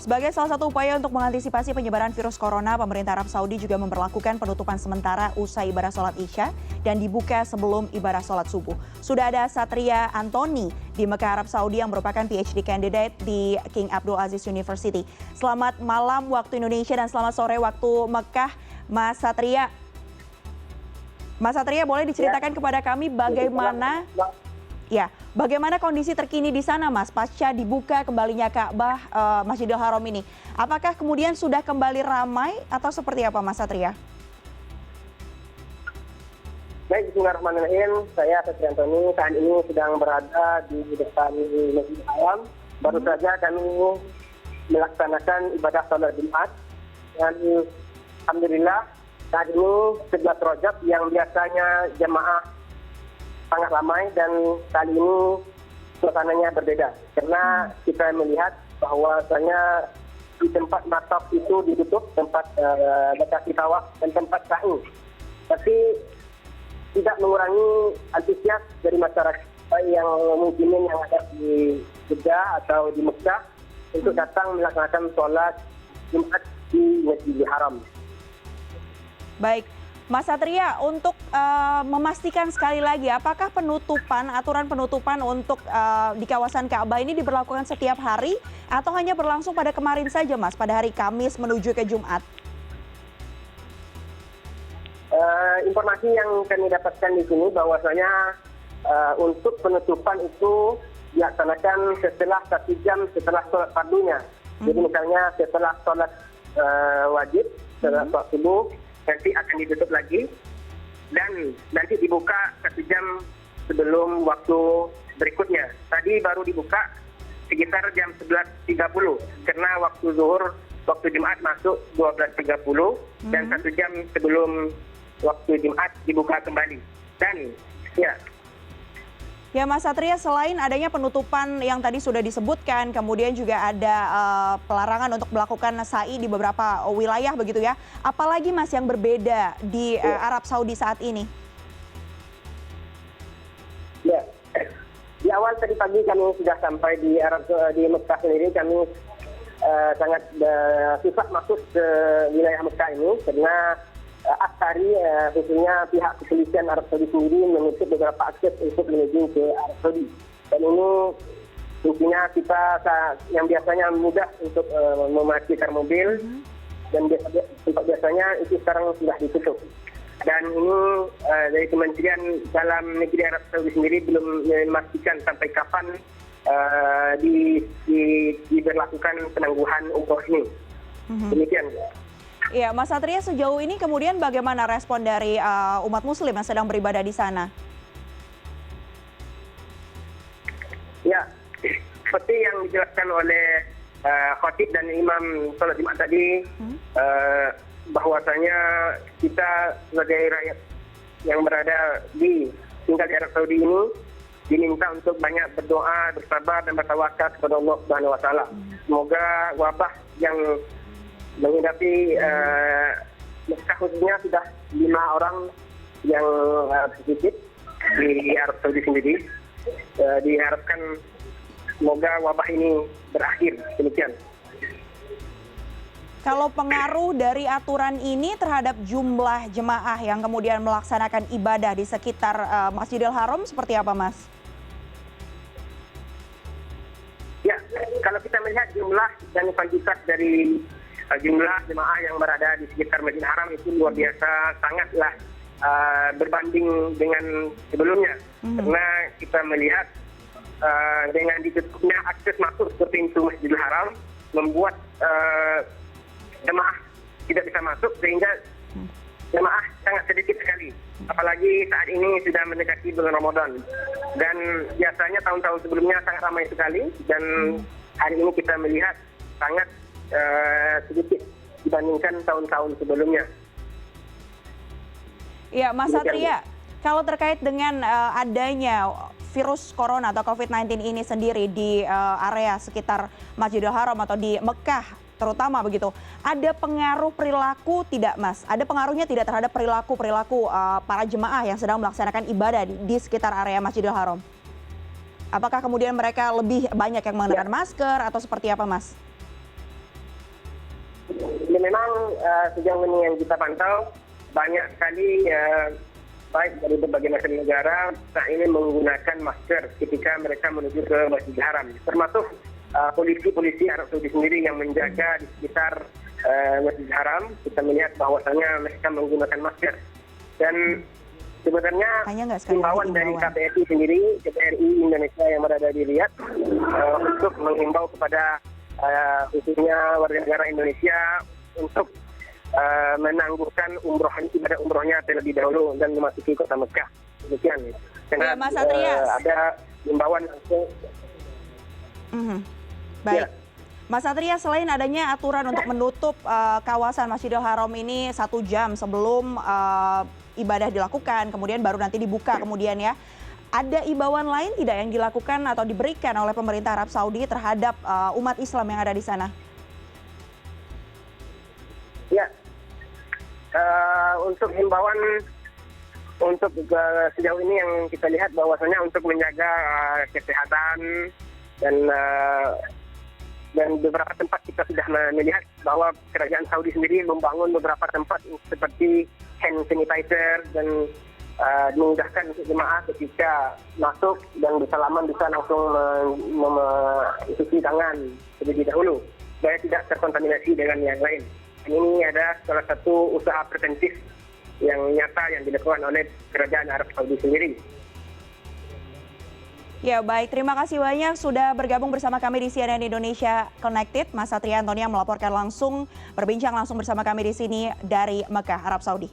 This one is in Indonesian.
Sebagai salah satu upaya untuk mengantisipasi penyebaran virus corona, pemerintah Arab Saudi juga memberlakukan penutupan sementara usai ibadah sholat Isya dan dibuka sebelum ibadah sholat subuh. Sudah ada Satria Antoni di Mekah, Arab Saudi yang merupakan PhD candidate di King Abdul Aziz University. Selamat malam waktu Indonesia dan selamat sore waktu Mekah, Mas Satria. Mas Satria, boleh diceritakan kepada kami bagaimana kondisi terkini di sana, Mas, pasca dibuka kembalinya Ka'bah Masjidil Haram ini? Apakah kemudian sudah kembali ramai atau seperti apa, Mas Satria? Baik, bismillahirrahmanirrahim. Saya Satria Antoni, saat ini sedang berada di depan Masjidil Haram. Baru saja kami melaksanakan ibadah sholat Jumat. Dan alhamdulillah saat ini 11 Rajab yang biasanya jemaah sangat ramai dan kali ini suasananya berbeda karena kita melihat bahwasanya di tempat mataf itu ditutup, tempat lokasi tawaf dan tempat sa'i, tapi tidak mengurangi antusias dari masyarakat yang muslimin yang ada di Jeddah atau di Mekah untuk datang melaksanakan sholat Jumat di Masjidil Haram. Baik, Mas Satria, untuk memastikan sekali lagi, apakah aturan penutupan untuk di kawasan Ka'bah ini diberlakukan setiap hari atau hanya berlangsung pada kemarin saja, Mas, pada hari Kamis menuju ke Jumat? Informasi yang kami dapatkan di sini bahwasanya untuk penutupan itu dilaksanakan setelah 1 jam setelah sholat fardunya. Jadi misalnya setelah sholat wajib, setelah sholat subuh, nanti akan ditutup lagi dan nanti dibuka 1 jam sebelum waktu berikutnya. Tadi baru dibuka sekitar jam 11.30 karena waktu zuhur, waktu Jumat masuk 12.30 dan 1 jam sebelum waktu Jumat dibuka kembali. Dan Ya, Mas Satria, selain adanya penutupan yang tadi sudah disebutkan, kemudian juga ada pelarangan untuk melakukan sa'i di beberapa wilayah begitu ya. Apalagi, Mas, yang berbeda di Arab Saudi saat ini? Ya, di awal tadi pagi kami sudah sampai di Mekah sendiri. Kami sangat susah masuk ke wilayah Mekah ini karena Askari, khususnya pihak kepolisian Arab Saudi sendiri menutup beberapa akses untuk menuju ke Arab Saudi. Dan ini intinya kita yang biasanya mudah untuk memarkirkan mobil dan biasanya itu sekarang sudah ditutup. Dan ini dari Kementerian Dalam Negeri Arab Saudi sendiri belum memastikan sampai kapan diberlakukan penangguhan umroh ini. Demikian. Ya, Mas Satria, sejauh ini kemudian bagaimana respon dari umat muslim yang sedang beribadah di sana? Ya, seperti yang dijelaskan oleh khatib dan imam sholat Jumat tadi, bahwasanya kita sebagai rakyat yang berada tinggal di Arab Saudi ini diminta untuk banyak berdoa, bersabar dan bertawakal kepada Allah Subhanahu wa taala. Semoga wabah yang menghadapi Mekah khususnya sudah 5 orang yang positif di Arab Saudi sendiri. Diharapkan semoga wabah ini berakhir. Demikian. Kalau pengaruh dari aturan ini terhadap jumlah jemaah yang kemudian melaksanakan ibadah di sekitar Masjidil Haram seperti apa, Mas? Ya, kalau kita melihat jumlah dan kuantitas dari jumlah jemaah yang berada di sekitar Masjidil Haram itu luar biasa, sangatlah berbanding dengan sebelumnya. Karena kita melihat dengan ditutupnya akses masuk ke pintu Masjidil Haram membuat jemaah tidak bisa masuk sehingga jemaah sangat sedikit sekali. Apalagi saat ini sudah mendekati bulan Ramadan. Dan biasanya tahun-tahun sebelumnya sangat ramai sekali dan hari ini kita melihat sangat sedikit dibandingkan tahun-tahun sebelumnya. Ya, Mas Satria, kalau terkait dengan adanya virus corona atau COVID-19 ini sendiri di area sekitar Masjidil Haram atau di Mekah terutama begitu, ada pengaruh perilaku tidak, Mas? Ada pengaruhnya tidak terhadap perilaku para jemaah yang sedang melaksanakan ibadah di sekitar area Masjidil Haram? Apakah kemudian mereka lebih banyak yang mengenakan masker atau seperti apa, Mas? Ya, memang sejauh ini yang kita pantau banyak sekali baik dari berbagai macam negara saat ini menggunakan masker ketika mereka menuju ke Masjidil Haram, termasuk polisi-polisi Arab Saudi sendiri yang menjaga di sekitar Masjidil Haram. Kita melihat bahwasanya mereka menggunakan masker. Dan sebenarnya himbauan dari KBRI sendiri, KBRI Indonesia yang berada di Riyadh, untuk menghimbau kepada khususnya warga negara Indonesia untuk menangguhkan ibadah umrohnya terlebih dahulu dan memasuki kota Mekah. Demikian. Ya, Mas Satria. Ada himbauan langsung. Baik. Ya. Mas Satria, selain adanya aturan untuk menutup kawasan Masjidil Haram ini 1 jam sebelum ibadah dilakukan, kemudian baru nanti dibuka kemudian ya, ada imbauan lain tidak yang dilakukan atau diberikan oleh pemerintah Arab Saudi terhadap umat Islam yang ada di sana? Ya, untuk himbauan untuk sejauh ini yang kita lihat bahwasanya untuk menjaga kesehatan dan beberapa tempat kita sudah melihat bahwa kerajaan Saudi sendiri membangun beberapa tempat seperti hand sanitizer dan memudahkan untuk jemaah ketika masuk dan bersalaman bisa langsung mencuci tangan terlebih dahulu supaya tidak terkontaminasi dengan yang lain. Ini ada salah satu usaha preventif yang nyata yang dilakukan oleh kerajaan Arab Saudi sendiri. Ya baik, terima kasih banyak sudah bergabung bersama kami di CNN Indonesia Connected. Mas Satria Antoni yang melaporkan langsung, berbincang langsung bersama kami di sini dari Mekah, Arab Saudi.